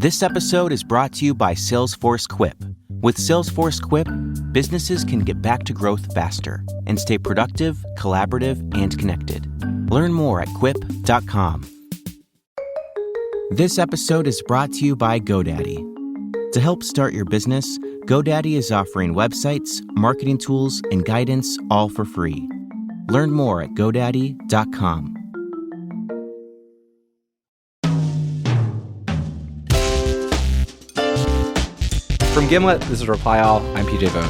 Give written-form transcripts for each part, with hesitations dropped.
This episode is brought to you by Salesforce Quip. With Salesforce Quip, businesses can get back to growth faster and stay productive, collaborative, and connected. Learn more at quip.com. This episode is brought to you by GoDaddy. To help start your business, GoDaddy is offering websites, marketing tools, and guidance all for free. Learn more at GoDaddy.com. From Gimlet, this is Reply All. I'm PJ Vogt.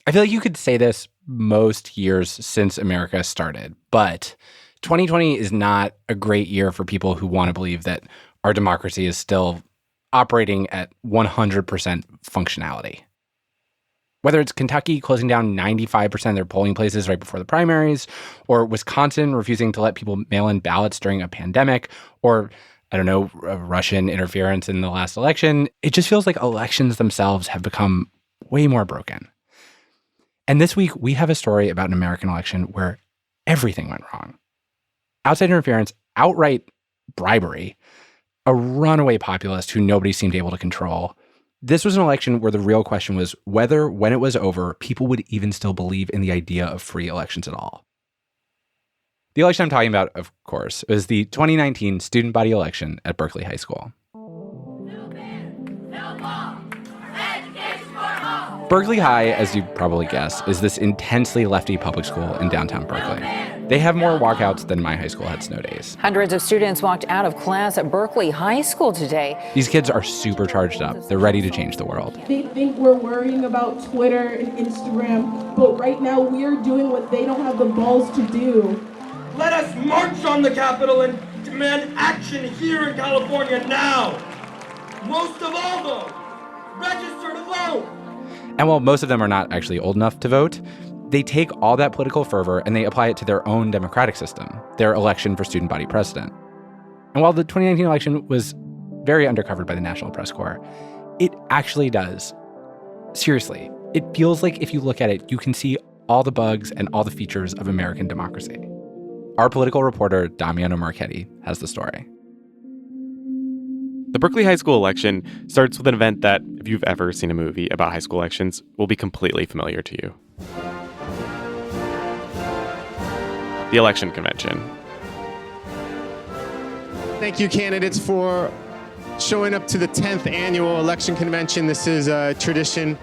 I feel like you could say this most years since America started, but 2020 is not a great year for people who want to believe that our democracy is still operating at 100% functionality. Whether it's Kentucky closing down 95% of their polling places right before the primaries, or Wisconsin refusing to let people mail in ballots during a pandemic, or, Russian interference in the last election, it just feels like elections themselves have become way more broken. And this week, we have a story about an American election where everything went wrong. Outside interference, outright bribery, a runaway populist who nobody seemed able to control. This was an election where the real question was whether, when it was over, people would even still believe in the idea of free elections at all. The election I'm talking about, of course, is the 2019 student body election at Berkeley High School. Berkeley High, as you probably guessed, is this intensely lefty public school in downtown Berkeley. They have more walkouts than my high school had snow days. Hundreds of students walked out of class at Berkeley High School today. These kids are super charged up. They're ready to change the world. They think we're worrying about Twitter and Instagram, but right now we're doing what they don't have the balls to do. Let us march on the Capitol and demand action here in California now. Most of all, though, register to vote. And while most of them are not actually old enough to vote, they take all that political fervor and they apply it to their own democratic system, their election for student body president. And while the 2019 election was very undercovered by the National Press Corps, it actually does. Seriously, it feels like if you look at it, you can see all the bugs and all the features of American democracy. Our political reporter, Damiano Marchetti, has the story. The Berkeley High School election starts with an event that, if you've ever seen a movie about high school elections, will be completely familiar to you. The election convention. Thank you, candidates, for showing up to the 10th annual election convention. This is a tradition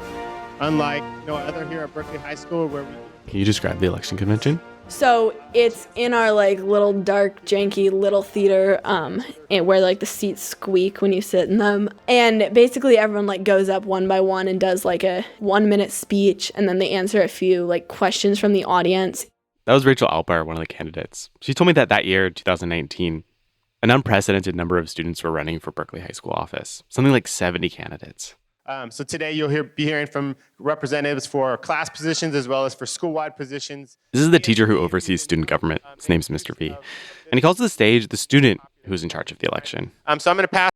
unlike no other here at Berkeley High School. Can you describe the election convention? So it's in our little dark, janky little theater, and where the seats squeak when you sit in them. And basically everyone goes up one by one and does a 1-minute speech, and then they answer a few questions from the audience. That was Rachel Alpar, one of the candidates. She told me that year, 2019, an unprecedented number of students were running for Berkeley High School office, something like 70 candidates. So today you'll be hearing from representatives for class positions as well as for school-wide positions. This is the teacher who oversees student government. His name's Mr. V. And he calls to the stage the student who's in charge of the election. So I'm going to pass